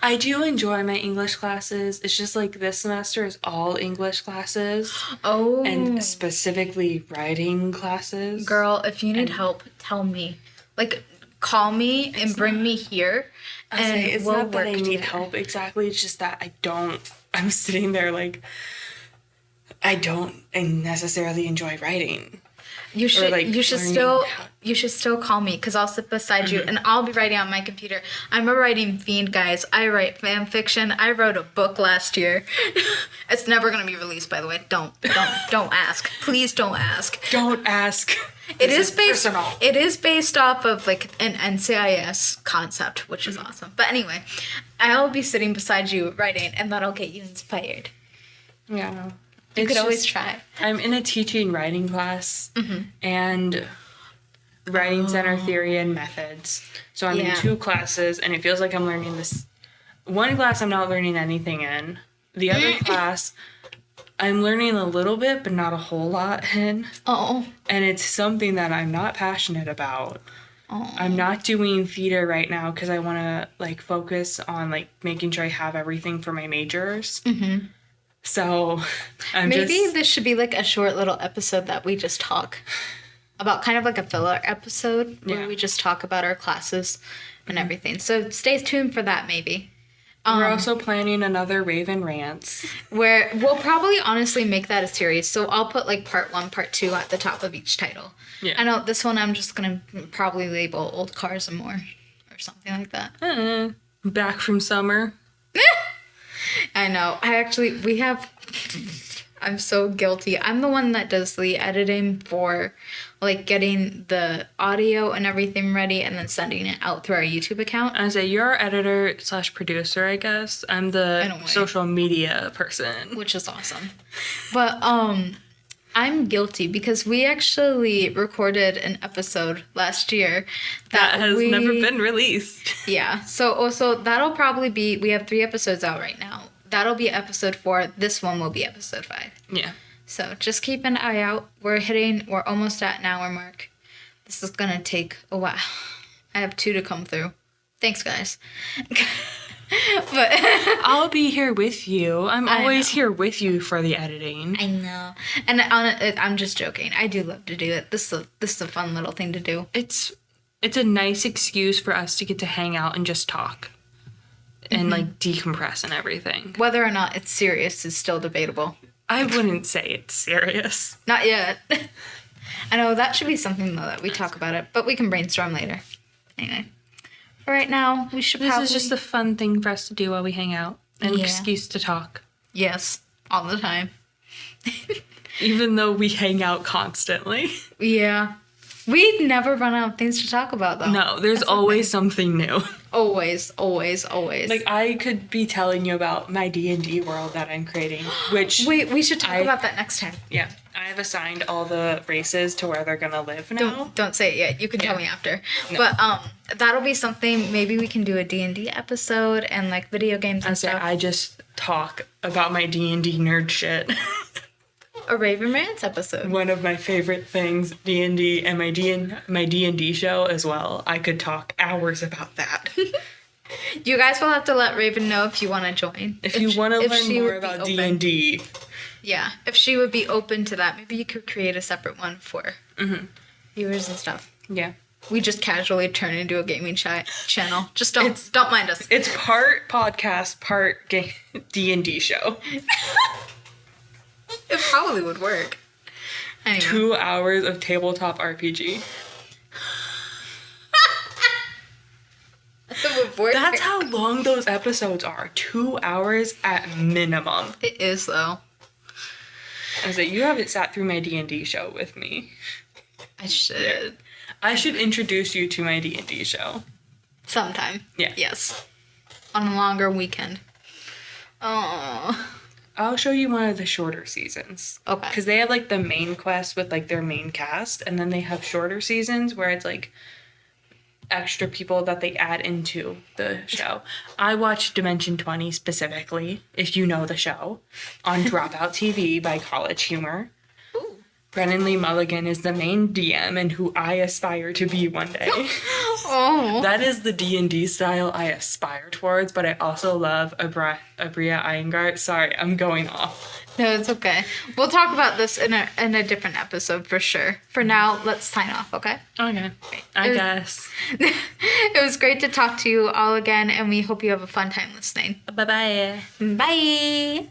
I do enjoy my English classes. It's just like this semester is all English classes.
Oh.
And specifically writing classes.
Girl, if you need help, tell me. Like, call me and bring me here. And
it's
we'll
not that
work
I need
together.
help exactly. It's just that I'm sitting there like, I don't necessarily enjoy writing.
You should still call me because I'll sit beside you and I'll be writing on my computer. I'm a writing fiend, guys. I write fan fiction. I wrote a book last year. It's never gonna be released, by the way. Don't ask. Please don't ask.
Don't ask.
It is based off of like an NCIS concept, which is awesome. But anyway, I'll be sitting beside you writing, and that'll get you inspired.
Yeah.
You could always try.
I'm in a teaching writing class and writing center theory and methods. So I'm in 2 classes, and it feels like I'm learning this. One class I'm not learning anything in. The other class, I'm learning a little bit, but not a whole lot in.
Oh.
And it's something that I'm not passionate about.
Oh.
I'm not doing theater right now because I want to like focus on like making sure I have everything for my majors. So
Maybe this should be like a short little episode that we just talk about, kind of like a filler episode where we just talk about our classes and everything. So stay tuned for that, maybe.
We're also planning another Raven Rants.
Where we'll probably honestly make that a series. So I'll put like part 1, part 2 at the top of each title.
Yeah.
I know this one I'm just going to probably label Old Cars and More or something like that.
Back from summer.
I know. I'm so guilty. I'm the one that does the editing for like getting the audio and everything ready and then sending it out through our YouTube account.
I say you're our editor / producer, I guess. I'm the social media person.
Which is awesome. But I'm guilty because we actually recorded an episode last year
that has never been released.
Yeah. So also that'll probably be, we have 3 episodes out right now. that'll be episode 4. This one will be episode 5.
Yeah.
So just keep an eye out. We're almost at an hour mark. This is going to take a while. I have 2 to come through. Thanks, guys. But
I'll be here with you. I'm always here with you for the editing.
I know. And I'm just joking. I do love to do it. This is a fun little thing to do.
It's a nice excuse for us to get to hang out and just talk. And, like, decompress and everything.
Whether or not it's serious is still debatable.
I wouldn't say it's serious.
Not yet. I know, that should be something, though, that we talk about it. But we can brainstorm later. Anyway. For right now, we should probably...
This is just a fun thing for us to do while we hang out. An excuse to talk.
Yes. All the time.
Even though we hang out constantly.
Yeah. We never run out of things to talk about, though.
No, there's always something new.
Always, always, always.
Like, I could be telling you about my D&D world that I'm creating, which...
Wait, we should talk about that next time.
Yeah. I have assigned all the races to where they're gonna live now.
Don't say it yet. You can tell me after. No. But that'll be something. Maybe we can do a D&D episode and, like, video games and stuff.
I just talk about my D&D nerd shit.
A Raven Rants episode.
One of my favorite things, D&D, and my D&D show as well. I could talk hours about that.
You guys will have to let Raven know if you want to join.
If you want to learn more about D&D.
Yeah, if she would be open to that. Maybe you could create a separate one for viewers and stuff.
Yeah.
We just casually turn into a gaming channel. Just don't mind us.
It's part podcast, part D&D show.
It probably would work. Anyway.
2 hours of tabletop RPG. That's how long those episodes are. 2 hours at minimum.
It is, though.
I was like, you haven't sat through my D&D show with me.
I should.
I should introduce you to my D&D show.
Sometime.
Yeah.
Yes. On a longer weekend. Oh.
I'll show you one of the shorter seasons.
Okay.
Because they have, like, the main quest with, like, their main cast, and then they have shorter seasons where it's, like, extra people that they add into the show. I watch Dimension 20 specifically, if you know the show, on Dropout TV by College Humor. Ooh. Brennan Lee Mulligan is the main DM and who I aspire to be one day.
Oh.
That is the D&D style I aspire towards, but I also love Abria Iyengar. Sorry, I'm going off.
No, it's okay. We'll talk about this in a different episode for sure. For now, let's sign off, okay?
Okay. I guess.
It was great to talk to you all again, and we hope you have a fun time listening.
Bye-bye.
Bye.